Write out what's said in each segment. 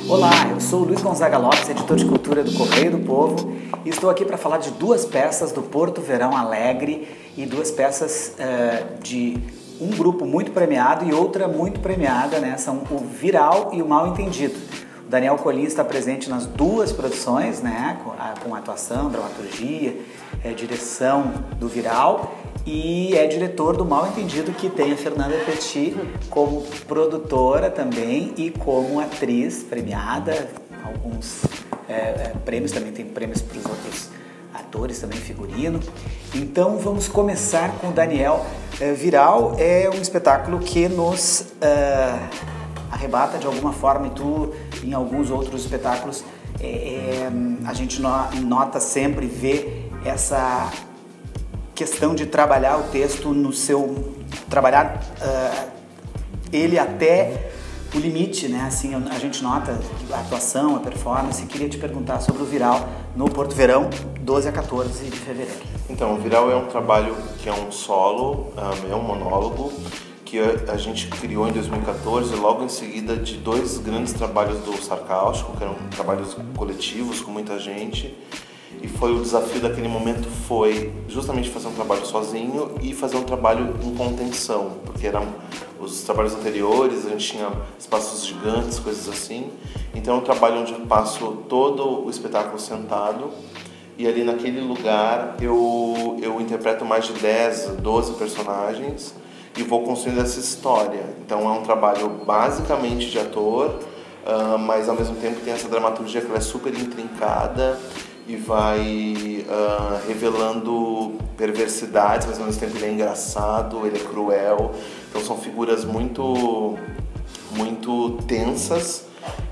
Olá, eu sou o Luiz Gonzaga Lopes, editor de cultura do Correio do Povo, e estou aqui para falar de duas peças do Porto Verão Alegre e duas peças de um grupo muito premiado e outra muito premiada, né? São o Viral e o Mal Entendido. O Daniel Colim está presente nas duas produções, né? Com atuação, dramaturgia, direção do Viral, e é diretor do Mal Entendido, que tem a Fernanda Petit como produtora também e como atriz premiada. Alguns prêmios, também tem prêmios para os outros atores, também figurino. Então vamos começar com o Daniel. Viral é um espetáculo que nos arrebata de alguma forma, e tu, em alguns outros espetáculos, a gente nota sempre, vê essa questão de trabalhar o texto no seu... trabalhar ele até o limite, né? Assim, a gente nota a atuação, a performance. Queria te perguntar sobre o Viral no Porto Verão, 12 a 14 de fevereiro. Então, o Viral é um trabalho que é um solo, é um monólogo, que a gente criou em 2014, logo em seguida de dois grandes trabalhos do Sarcástico, que eram trabalhos coletivos com muita gente. E o desafio daquele momento foi justamente fazer um trabalho sozinho e fazer um trabalho em contenção, porque eram os trabalhos anteriores, a gente tinha espaços gigantes, coisas assim. Então é um trabalho onde eu passo todo o espetáculo sentado, e ali naquele lugar eu interpreto mais de 10, 12 personagens e vou construindo essa história. Então é um trabalho basicamente de ator, mas ao mesmo tempo tem essa dramaturgia que ela é super intrincada e vai revelando perversidades, mas ao mesmo tempo ele é engraçado, ele é cruel. Então são figuras muito, muito tensas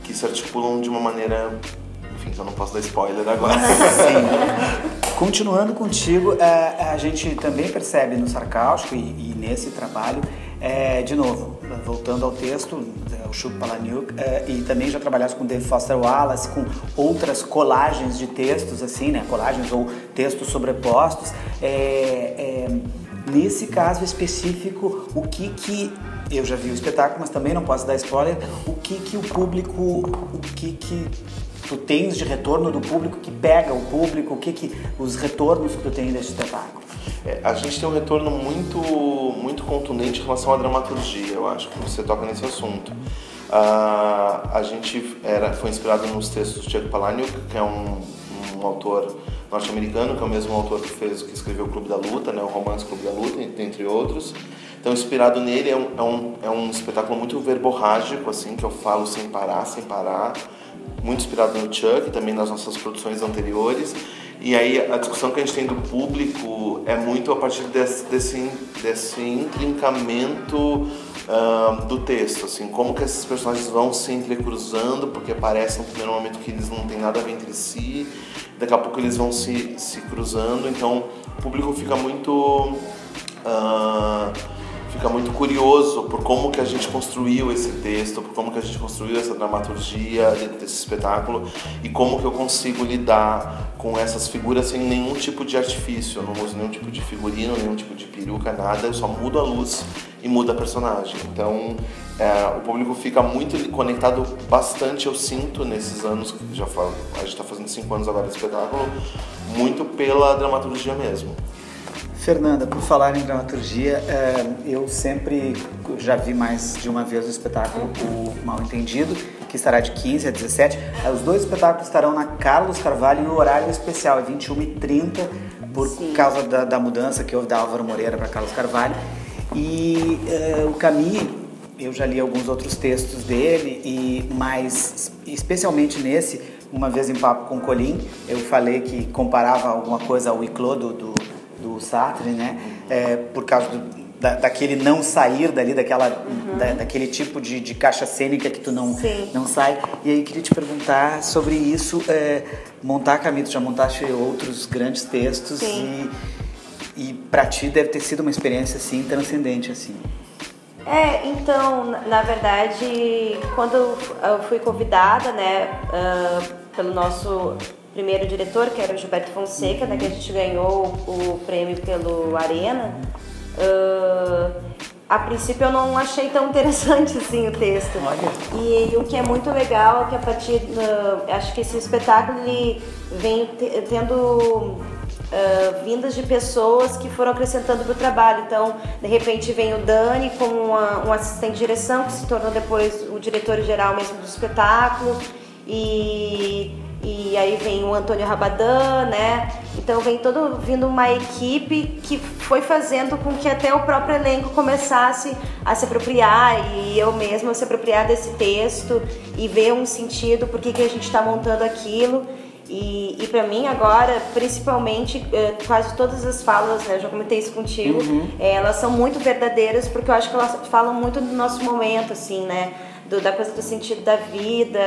que se articulam de uma maneira... Enfim, eu não posso dar spoiler agora. Sim. Continuando contigo, a gente também percebe no Sarcástico e nesse trabalho, de novo, voltando ao texto, o Chuck Palahniuk, e também já trabalhaste com David Foster Wallace, com outras colagens de textos, assim, né? Colagens ou textos sobrepostos. Nesse caso específico, o que eu já vi o espetáculo, mas também não posso dar spoiler, o que o público, o que tu tens de retorno do público, que pega o público, os retornos que tu tem desse espetáculo? A gente tem um retorno muito contundente em relação à dramaturgia, eu acho que você toca nesse assunto. A gente foi inspirado nos textos de Chuck Palahniuk, que é um autor norte-americano, que é o mesmo autor que escreveu o Clube da Luta, né, o romance Clube da Luta, entre outros. Então, inspirado nele, é um espetáculo muito verborrágico, assim, que eu falo sem parar, muito inspirado no Chuck e também nas nossas produções anteriores. E aí a discussão que a gente tem do público é muito a partir desse intrincamento do texto, assim, como que esses personagens vão se entrecruzando, porque parece no primeiro momento que eles não têm nada a ver entre si, daqui a pouco eles vão se cruzando, então o público fica muito curioso por como que a gente construiu esse texto, por como que a gente construiu essa dramaturgia dentro desse espetáculo e como que eu consigo lidar com essas figuras sem nenhum tipo de artifício. Eu não uso nenhum tipo de figurino, nenhum tipo de peruca, nada, eu só mudo a luz e mudo a personagem. Então o público fica muito conectado bastante, eu sinto, nesses anos, que a gente está fazendo 5 anos agora de espetáculo, muito pela dramaturgia mesmo. Fernanda, por falar em dramaturgia, eu sempre já vi mais de uma vez o espetáculo O Mal Entendido, que estará de 15 a 17. Os dois espetáculos estarão na Carlos Carvalho e o horário especial é 21h30, por causa da mudança que houve da Álvaro Moreira para Carlos Carvalho. E o Camus, eu já li alguns outros textos dele, mas especialmente nesse, uma vez em papo com o Colim, eu falei que comparava alguma coisa ao Huis-Clos do Sartre, né? Por causa daquele não sair dali, daquele tipo de caixa cênica que tu não sai. E aí queria te perguntar sobre isso. Montar Camus, tu já montaste outros grandes textos e pra ti deve ter sido uma experiência assim transcendente assim. Então, na verdade, quando eu fui convidada, né, pelo nosso primeiro diretor, que era o Gilberto Fonseca, né, que a gente ganhou o prêmio pelo Arena, a princípio eu não achei tão interessante assim o texto. Olha. E o que é muito legal é que a partir acho que esse espetáculo ele vem tendo vindas de pessoas que foram acrescentando para o trabalho. Então, de repente vem o Dani como um assistente de direção que se tornou depois o diretor-geral mesmo do espetáculo. E aí vem o Antônio Rabadan, né? Então vem vindo uma equipe que foi fazendo com que até o próprio elenco começasse a se apropriar e eu mesma se apropriar desse texto e ver um sentido, por que a gente está montando aquilo. E para mim agora, principalmente, quase todas as falas, né, eu já comentei isso contigo, elas são muito verdadeiras porque eu acho que elas falam muito do nosso momento, assim, né? Da coisa do sentido da vida,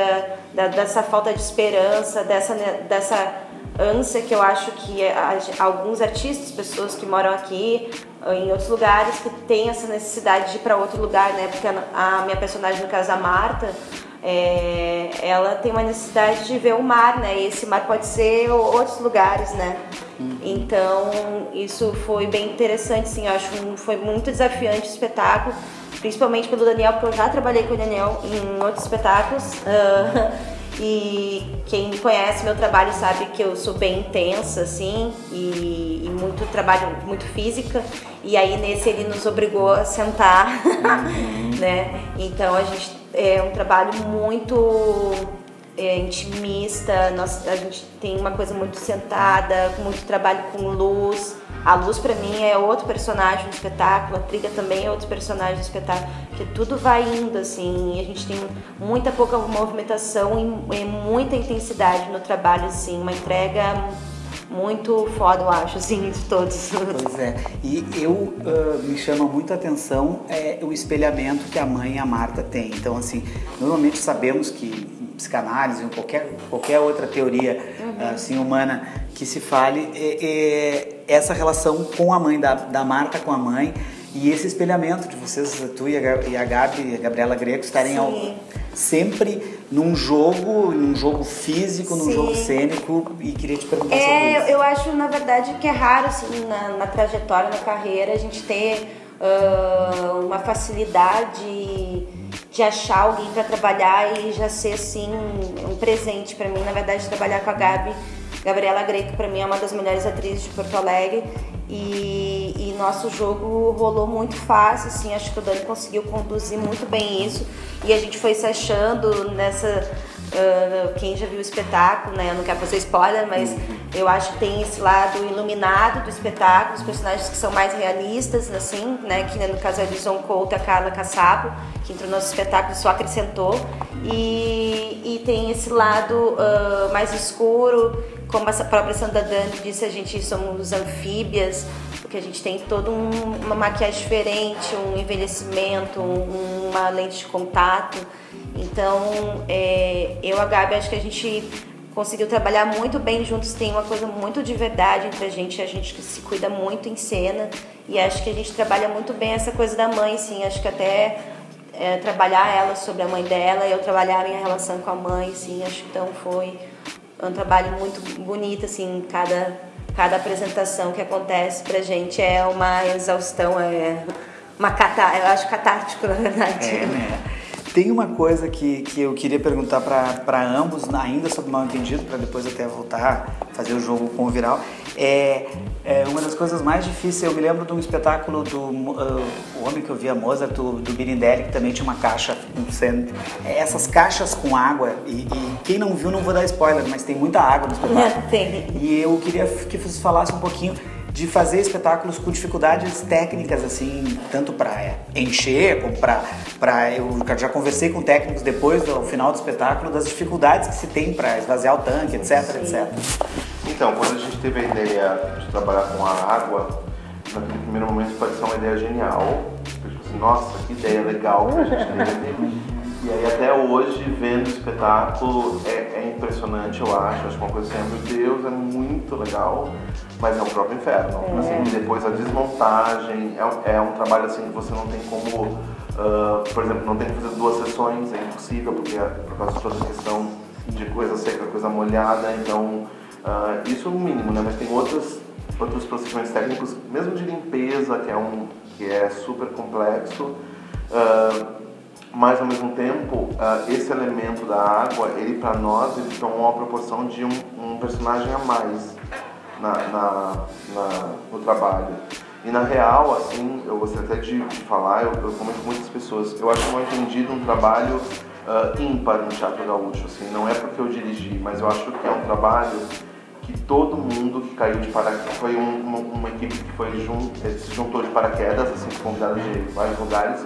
dessa falta de esperança, dessa ânsia que eu acho que alguns artistas, pessoas que moram aqui, em outros lugares, que têm essa necessidade de ir para outro lugar, né? Porque a minha personagem, no caso a Marta, ela tem uma necessidade de ver o mar, né? E esse mar pode ser outros lugares, né? Então, isso foi bem interessante, sim. Eu acho que foi muito desafiante o espetáculo, principalmente pelo Daniel, porque eu já trabalhei com o Daniel em outros espetáculos. E quem me conhece meu trabalho sabe que eu sou bem intensa, assim, e muito trabalho, muito física. E aí nesse ele nos obrigou a sentar, né? Então a gente é um trabalho muito intimista. A gente tem uma coisa muito sentada, muito trabalho com luz. A luz pra mim é outro personagem do espetáculo, a trilha também é outro personagem do espetáculo, porque tudo vai indo assim, e a gente tem muita pouca movimentação e muita intensidade no trabalho, assim, uma entrega muito foda, eu acho, assim, de todos. Pois é, e me chama muito a atenção o espelhamento que a mãe e a Marta têm. Então, assim, normalmente sabemos que psicanálise ou qualquer outra teoria assim, humana que se fale essa relação com a mãe, da Marta com a mãe, e esse espelhamento de vocês, tu e a Gabriela Greco, estarem sempre num jogo físico, num jogo cênico, e queria te perguntar sobre isso. Eu acho, na verdade, que é raro assim, na trajetória, na carreira, a gente ter uma facilidade de achar alguém para trabalhar e já ser assim um presente para mim. Na verdade, trabalhar com a Gabriela Greco para mim é uma das melhores atrizes de Porto Alegre, e nosso jogo rolou muito fácil, assim. Acho que o Dani conseguiu conduzir muito bem isso e a gente foi se achando nessa. Quem já viu o espetáculo, né? Eu não quero fazer spoiler, mas eu acho que tem esse lado iluminado do espetáculo, os personagens que são mais realistas, assim, né? Que no caso a Elison Couto e a Carla Caçapo, que entrou no nosso espetáculo, só acrescentou. E tem esse lado mais escuro, como a própria Sandra Dani disse, a gente somos anfíbias, porque a gente tem toda uma maquiagem diferente, um envelhecimento, uma lente de contato. Então, eu e a Gabi, acho que a gente conseguiu trabalhar muito bem juntos, tem uma coisa muito de verdade entre a gente se cuida muito em cena, e acho que a gente trabalha muito bem essa coisa da mãe, assim. Acho que até trabalhar ela sobre a mãe dela, eu trabalhar a minha relação com a mãe, assim, acho que então foi um trabalho muito bonito, assim. Cada apresentação que acontece pra gente é uma exaustão, eu acho catártico, na verdade. Né? Tem uma coisa que eu queria perguntar para ambos, ainda sobre Mal Entendido, para depois até voltar a fazer o jogo com o Viral. Uma das coisas mais difíceis, eu me lembro de um espetáculo do O Homem que Ouvia Mozart, do Birindelli, que também tinha uma caixa, essas caixas com água, e quem não viu, não vou dar spoiler, mas tem muita água no espetáculo. Tem. E eu queria que vocês falassem um pouquinho de fazer espetáculos com dificuldades técnicas, assim, tanto para encher, como eu já conversei com técnicos depois do final do espetáculo, das dificuldades que se tem para esvaziar o tanque, etc, etc. Então, quando a gente teve a ideia de trabalhar com a água, naquele primeiro momento pareceu uma ideia genial. Eu tipo assim, nossa, que ideia legal que a gente teve. E aí até hoje, vendo o espetáculo, é impressionante, eu acho que uma coisa assim, meu Deus, é muito legal, mas é o próprio inferno. Assim, e depois a desmontagem, é um trabalho assim que você não tem como, por exemplo, não tem que fazer 2 sessões, é impossível, porque por causa de toda a questão de coisa seca, coisa molhada, então isso é o mínimo, né? Mas tem outras outros procedimentos técnicos, mesmo de limpeza, que é super complexo, mas ao mesmo tempo esse elemento da água, ele para nós ele tomou uma proporção de um personagem a mais no trabalho. E na real, assim, eu gostaria até de falar, eu comento com muitas pessoas, eu acho mal entendido um trabalho ímpar no Teatro Gaúcho, assim, não é porque eu dirigi, mas eu acho que é um trabalho que todo mundo que caiu de paraquedas, foi uma equipe que se juntou de paraquedas, assim, convidados de vários lugares,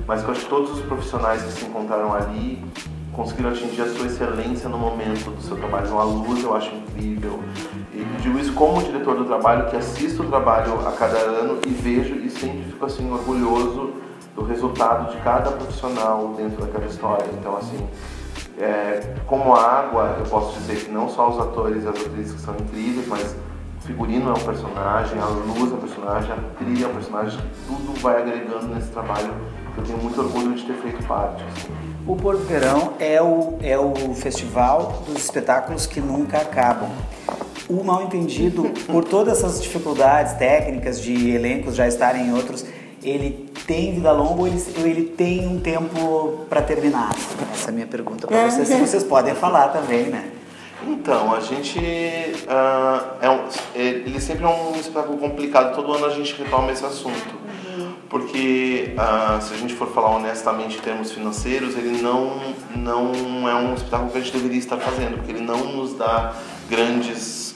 mas que eu acho que todos os profissionais que se encontraram ali conseguiram atingir a sua excelência no momento do seu trabalho. A luz eu acho incrível. E digo isso como diretor do trabalho, que assisto o trabalho a cada ano e vejo e sempre fico assim orgulhoso do resultado de cada profissional dentro daquela história. Então assim, como a água, eu posso dizer que não só os atores e as atrizes que são incríveis, mas o figurino é um personagem, a luz é um personagem, a trilha é um personagem, tudo vai agregando nesse trabalho que eu tenho muito orgulho de ter feito parte. Assim. O Porto Verão é o festival dos espetáculos que nunca acabam. O Mal Entendido, por todas essas dificuldades técnicas de elencos já estarem em outros, ele tem vida longa ou ele tem um tempo para terminar? Essa é a minha pergunta para vocês, se vocês podem falar também, né? Então, a gente... ele sempre é um espetáculo complicado, todo ano a gente retoma esse assunto. Porque, se a gente for falar honestamente em termos financeiros, ele não é um espetáculo que a gente deveria estar fazendo, porque ele não nos dá grandes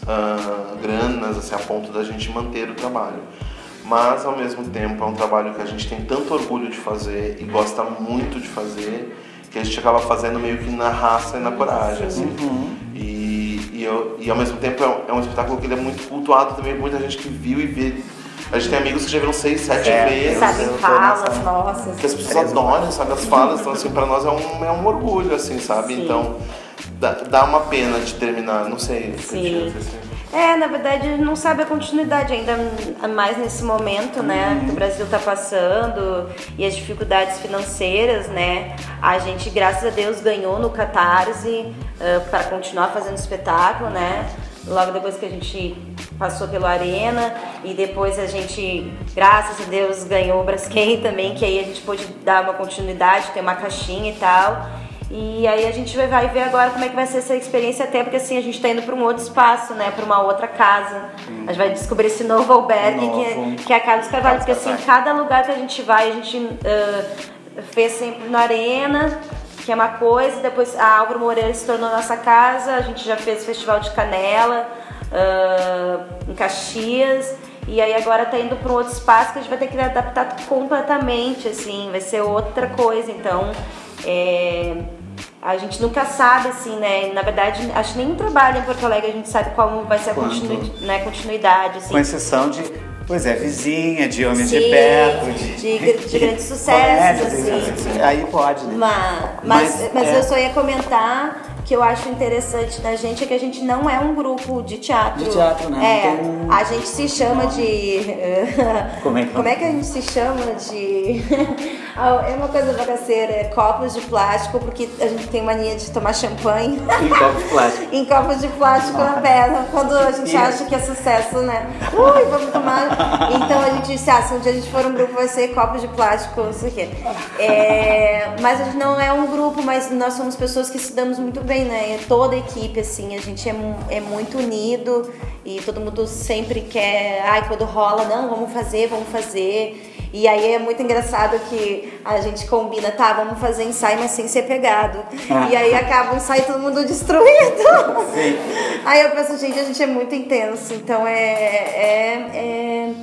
granas, assim, a ponto da gente manter o trabalho. Mas, ao mesmo tempo, é um trabalho que a gente tem tanto orgulho de fazer e gosta muito de fazer, que a gente acaba fazendo meio que na raça e na coragem, assim. E ao mesmo tempo é um espetáculo que ele é muito cultuado também, muita gente que viu e vê. A gente tem amigos que já viram 6, 7 vezes. Sabem falas nossas. Que as pessoas adoram, sabe, as falas. Então, assim, pra nós é um orgulho, assim, sabe? Sim. Então, dá uma pena de terminar, não sei. Sim. Na verdade, não sabe a continuidade ainda mais nesse momento, né, que o Brasil tá passando e as dificuldades financeiras, né. A gente, graças a Deus, ganhou no Catarse para continuar fazendo espetáculo, né. Logo depois que a gente passou pelo Arena e depois a gente, graças a Deus, ganhou o Braskem também, que aí a gente pôde dar uma continuidade, ter uma caixinha e tal. E aí a gente vai ver agora como é que vai ser essa experiência, até porque assim a gente tá indo para um outro espaço, né, para uma outra casa. A gente vai descobrir esse novo albergue que é a Carlos Carvalho, porque assim, cada lugar que a gente vai, a gente fez sempre na Arena, que é uma coisa, depois a Álvaro Moreira se tornou nossa casa, a gente já fez Festival de Canela, em Caxias, e aí agora tá indo para um outro espaço que a gente vai ter que adaptar completamente, assim, vai ser outra coisa, então a gente nunca sabe, assim, né, na verdade, acho que nem trabalho em Porto Alegre a gente sabe como vai ser a continuidade, assim. Com exceção de... Pois é, vizinha, de homens de perto, de grandes sucessos, assim. Aí pode, né? Mas eu só ia comentar que eu acho interessante da gente é que a gente não é um grupo de teatro. De teatro, né? A gente se chama de... Como é que a gente se chama de... É uma coisa bagaceira, copos de plástico, porque a gente tem mania de tomar champanhe. Em copos de plástico. Em copos de plástico na peça, quando a gente acha que é sucesso, né? Vamos tomar. Então a gente disse, se um dia a gente for um grupo vai ser copos de plástico, não sei o quê. Mas a gente não é um grupo, mas nós somos pessoas que se damos muito bem, né? Toda a equipe, assim, a gente é muito unido e todo mundo sempre quer, quando rola, não, vamos fazer. E aí é muito engraçado que a gente combina, vamos fazer ensaio, mas sem ser pegado. E aí acaba o ensaio todo mundo destruído. Sim. Aí eu penso, gente, a gente é muito intenso, então é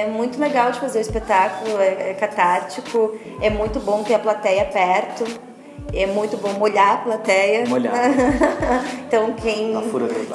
muito legal de fazer o espetáculo, é catártico, é muito bom ter a plateia perto. É muito bom molhar a plateia. Então quem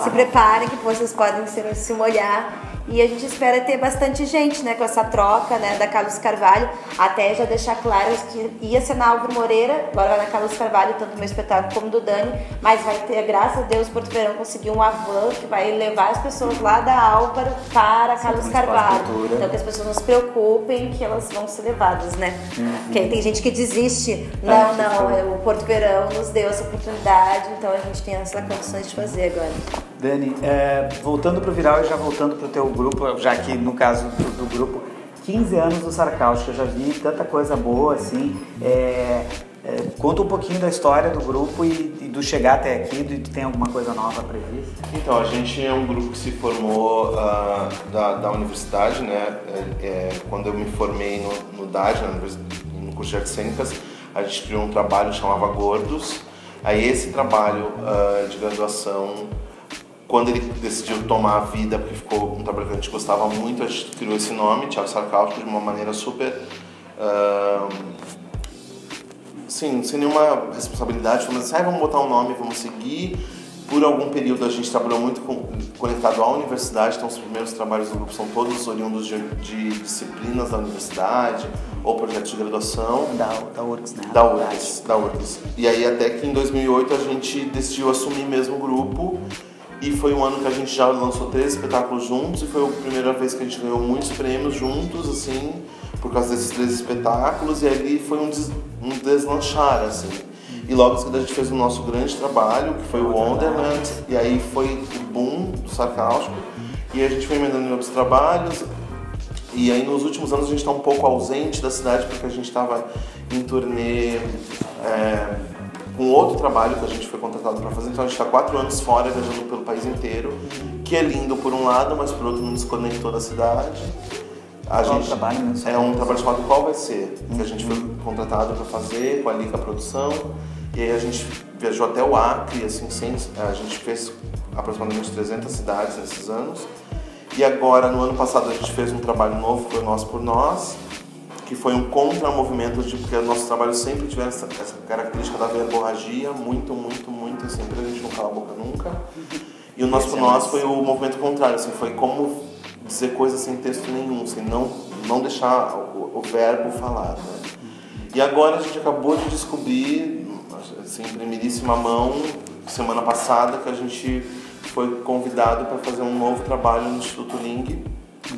se prepare que vocês podem se molhar. E a gente espera ter bastante gente, né, com essa troca, né, da Carlos Carvalho. Até já deixar claro que ia ser na Álvaro Moreira, agora vai na Carlos Carvalho, tanto do meu espetáculo como do Dani. Mas vai ter, graças a Deus, Porto Verão conseguiu uma van que vai levar as pessoas lá da Álvaro para Carlos Carvalho. Então que as pessoas não se preocupem que elas vão ser levadas, né? Porque tem gente que desiste. Não, o Porto Verão nos deu essa oportunidade, então a gente tem essas condições de fazer agora. Dani, voltando pro Viral e já voltando pro teu grupo, já que no caso do grupo, 15 anos do Sarcáustico, eu já vi tanta coisa boa, assim, conta um pouquinho da história do grupo e do chegar até aqui, e tem alguma coisa nova prevista? Então, a gente é um grupo que se formou da universidade, né? Quando eu me formei no DAD, no curso de Artes Cênicas, a gente criou um trabalho que chamava Gordos. Aí esse trabalho de graduação, quando ele decidiu tomar a vida, porque ficou um trabalho que a gente gostava muito, a gente criou esse nome, Teatro Sarcáustico, de uma maneira super... Sim, sem nenhuma responsabilidade, mas assim, vamos botar um nome, vamos seguir. Por algum período a gente trabalhou muito conectado à universidade, então os primeiros trabalhos do grupo são todos oriundos de disciplinas da universidade ou projetos de graduação. Da URGS, né? Da URGS. E aí até que em 2008 a gente decidiu assumir mesmo o grupo e foi um ano que a gente já lançou 3 espetáculos juntos e foi a primeira vez que a gente ganhou muitos prêmios juntos, assim, por causa desses 3 espetáculos, e ali foi um deslanchar, assim. E logo em seguida a gente fez o nosso grande trabalho, que foi o Wonderland, e aí foi o boom do Sarcáustico, e a gente foi emendando em outros trabalhos, e aí nos últimos anos a gente está um pouco ausente da cidade, porque a gente estava em turnê com outro trabalho que a gente foi contratado para fazer, então a gente está 4 anos fora, viajando pelo país inteiro, que é lindo por um lado, mas por outro não desconectou da cidade. É um trabalho chamado Qual Vai Ser, que a gente foi contratado para fazer com a Liga Produção, e aí a gente viajou até o Acre, assim, a gente fez aproximadamente 300 cidades nesses anos, e agora no ano passado a gente fez um trabalho novo, que foi Nós por Nós, que foi um contra-movimento, porque o nosso trabalho sempre tiver essa característica da verborragia, muito, assim, pra gente não calar a boca nunca, e o Nós por Nós foi o movimento contrário, assim, foi como dizer coisas sem texto nenhum, sem não deixar o verbo falar, né? E agora a gente acabou de descobrir, assim, em primeiríssima mão, semana passada, que a gente foi convidado para fazer um novo trabalho no Instituto Ling.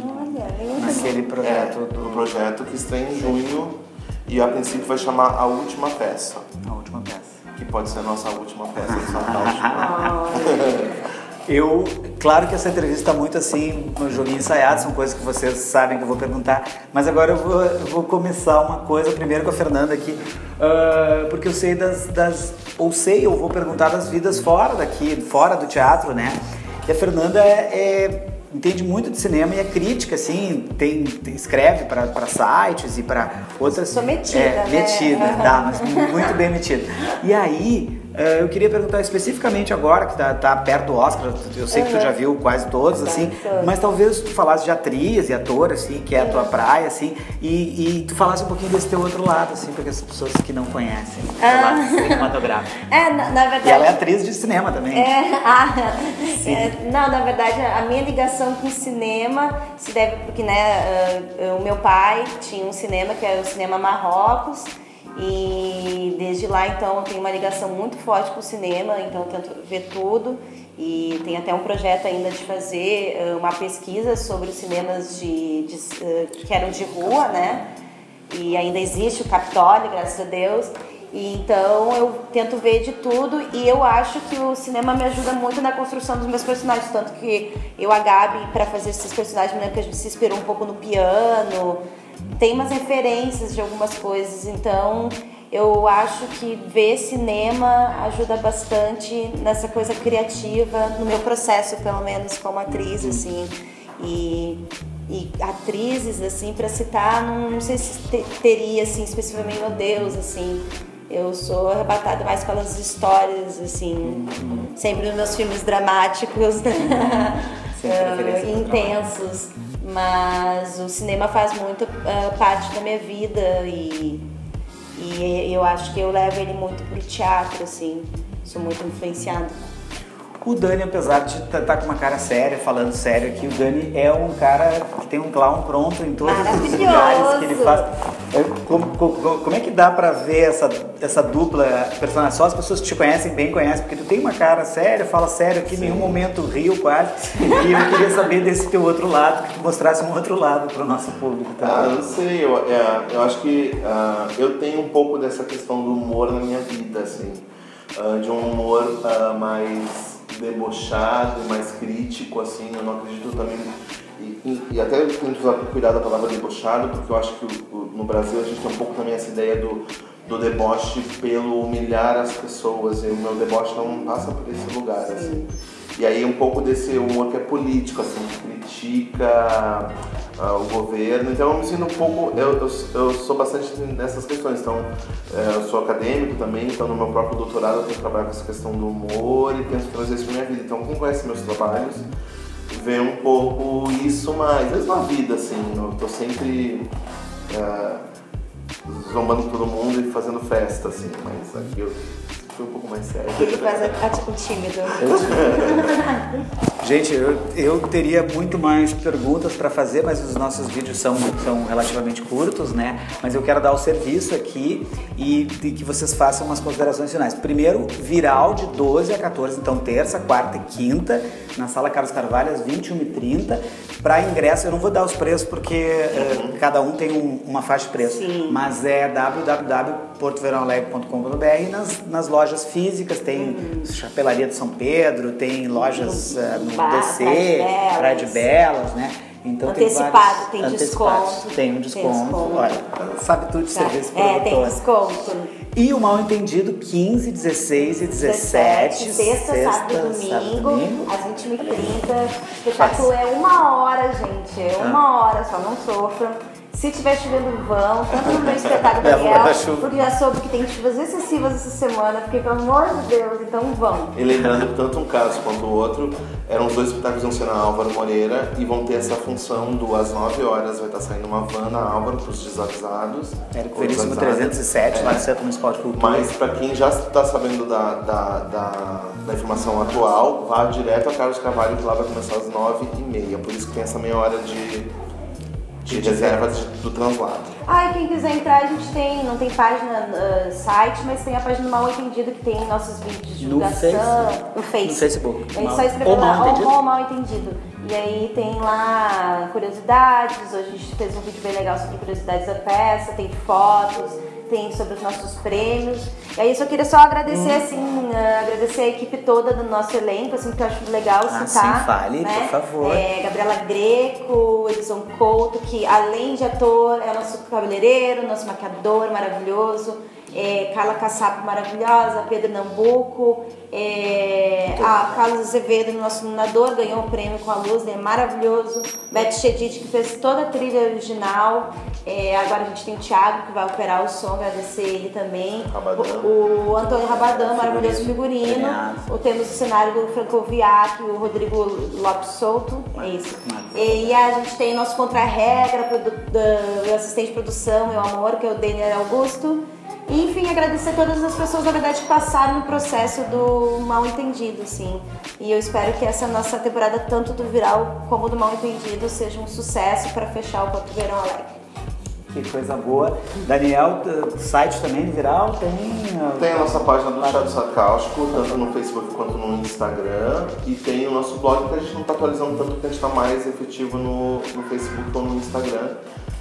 Olha, naquele projeto do projeto que estreia em junho e a princípio vai chamar A Última Peça. A Última Peça. Que pode ser a nossa última peça de Sarcáustico. Claro que essa entrevista está muito assim, no joguinho ensaiado, são coisas que vocês sabem que eu vou perguntar, mas agora eu vou começar uma coisa primeiro com a Fernanda aqui, porque eu sei eu vou perguntar das vidas fora daqui, fora do teatro, né? E a Fernanda entende muito de cinema e é crítica, assim, escreve para sites e para outras... Sou metida, né? Metida, tá, mas muito bem metida. E aí, eu queria perguntar especificamente agora, que tá perto do Oscar, eu sei que tu já viu quase todos, assim, mas talvez tu falasse de atriz e ator, assim, que é a tua praia, assim, e tu falasse um pouquinho desse teu outro lado, assim, para as pessoas que não conhecem o lado cinematográfico. Na verdade... E ela é atriz de cinema também. Não, na verdade, a minha ligação com o cinema se deve porque, né, o meu pai tinha um cinema que era o Cinema Marrocos, e desde lá, então, eu tenho uma ligação muito forte com o cinema, então eu tento ver tudo, e tem até um projeto ainda de fazer uma pesquisa sobre os cinemas que eram de rua, né, e ainda existe o Capitólio, graças a Deus, e então eu tento ver de tudo, e eu acho que o cinema me ajuda muito na construção dos meus personagens, tanto que a Gabi, para fazer esses personagens, me lembro que a gente se inspirou um pouco no piano, tem umas referências de algumas coisas, então eu acho que ver cinema ajuda bastante nessa coisa criativa, no meu processo, pelo menos, como atriz, assim, e atrizes, assim, para citar, não sei se teria, assim, especificamente, meu Deus, assim, eu sou arrebatada mais pelas histórias, assim, sempre nos meus filmes dramáticos, intensos. Mas o cinema faz muito parte da minha vida e eu acho que eu levo ele muito pro teatro, assim, sou muito influenciada. O Dani, apesar de estar com uma cara séria, falando sério aqui, o Dani é um cara que tem um clown pronto em todos os lugares que ele faz. Como é que dá pra ver essa dupla personagem? Só as pessoas que te conhecem bem conhecem, porque tu tem uma cara séria, fala sério aqui, em nenhum momento riu quase. E eu queria saber desse teu outro lado, que tu mostrasse um outro lado pro nosso público. Tá? Não sei, eu acho que eu tenho um pouco dessa questão do humor na minha vida, assim. De um humor mais debochado, mais crítico, assim. Eu não acredito também... E até eu tento usar com cuidado a palavra debochado, porque eu acho que no Brasil a gente tem um pouco também essa ideia do deboche pelo humilhar as pessoas, e o meu deboche não passa por esse lugar, assim. E aí um pouco desse humor que é político, assim, que critica o governo. Então eu me sinto um pouco, eu sou bastante nessas questões. Então eu sou acadêmico também, então no meu próprio doutorado eu tenho que trabalhar com essa questão do humor e tento trazer isso para minha vida. Então quem conhece meus trabalhos vê um pouco isso, mas mesmo a vida, assim, eu tô sempre zombando todo mundo e fazendo festa, assim, mas aqui eu fui um pouco mais sério. Ele faz o tímido. Gente, eu teria muito mais perguntas para fazer, mas os nossos vídeos são relativamente curtos, né? Mas eu quero dar o serviço aqui e que vocês façam umas considerações finais. Primeiro, Viral de 12 a 14, então terça, quarta e quinta, na Sala Carlos Carvalho, às 21h30. Para ingresso, eu não vou dar os preços porque cada um tem uma faixa de preço. Sim. Mas é www.portoverãoalegre.com.br. Nas lojas físicas, tem Chapelaria de São Pedro, tem lojas no DC, Praia de Belas, né? Então antecipado, tem desconto. Tem um desconto. Olha, sabe tudo de serviço produtor. Tem desconto. E o Mal Entendido, 15, 16 e 17. Sexta, sábado e domingo, às 21h30. O espetáculo é 1 hora, gente. É 1 hora, só não sofram. Se tiver chovendo, vão, tanto no meu espetáculo Daniel, porque já soube que tem chuvas excessivas essa semana, porque pelo amor de Deus, então vão. E lembrando que tanto um caso quanto o outro, eram os dois espetáculos vão ser na Álvaro Moreira e vão ter essa função às 9 horas, vai estar saindo uma van na Álvaro para os desavisados. Érico Veríssimo 307, lá no Centro Municipal de Cultura. Mas para quem já está sabendo da informação atual, vá direto a Carlos Carvalho, que lá vai começar às 9h30, por isso que tem essa meia hora de reserva do translado. E quem quiser entrar, a gente tem, não tem página, site, mas tem a página do Mal Entendido, que tem nossos vídeos de divulgação. No Facebook. É só escrever lá, ou Mal Entendido. E aí tem lá curiosidades, hoje a gente fez um vídeo bem legal sobre curiosidades da peça, tem fotos, tem sobre os nossos prêmios. E aí eu só queria agradecer, agradecer a equipe toda do nosso elenco, assim, que eu acho legal citar. Sim, fale, né? Por favor. Gabriela Greco, Edson Couto, que além de ator, é o nosso cabeleireiro, nosso maquiador maravilhoso. Carla Cassapo, maravilhosa, Pedro Nambuco, a Carlos Azevedo, nosso iluminador, ganhou o prêmio com a luz, maravilhoso. Beth Chedid, que fez toda a trilha original. Agora a gente tem o Thiago, que vai operar o som, agradecer ele também. O Antônio Rabadão, maravilhoso figurino. Temos o cenário do Franco Viac, o Rodrigo Lopes Souto, é isso. E a gente tem nosso contra-regra, o assistente de produção, meu amor, que é o Daniel Augusto. E, enfim, agradecer a todas as pessoas, na verdade, que passaram no processo do Mal Entendido, assim. E eu espero que essa nossa temporada, tanto do Viral como do Mal Entendido, seja um sucesso para fechar o Porto Verão Alegre. Que coisa boa. Daniel, site também do Viral tem... Tem a nossa página do Chá do Sarcástico, tanto no Facebook quanto no Instagram. E tem o nosso blog, que a gente não está atualizando tanto, porque a gente está mais efetivo no Facebook ou no Instagram.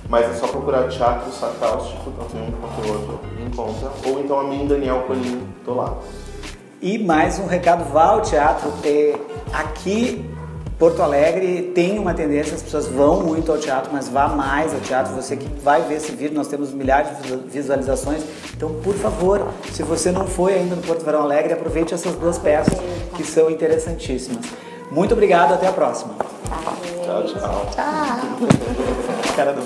Mas é só procurar Teatro Sarcástico, tanto um quanto o outro, encontra. Ou então a mim, Daniel Colim, tô lá. E mais um recado, vá ao teatro. Aqui, Porto Alegre, tem uma tendência, as pessoas vão muito ao teatro, mas vá mais ao teatro. Você que vai ver esse vídeo, nós temos milhares de visualizações. Então, por favor, se você não foi ainda no Porto Verão Alegre, aproveite essas duas peças que são interessantíssimas. Muito obrigado, até a próxima. Tchau, tchau. Tchau. Cara do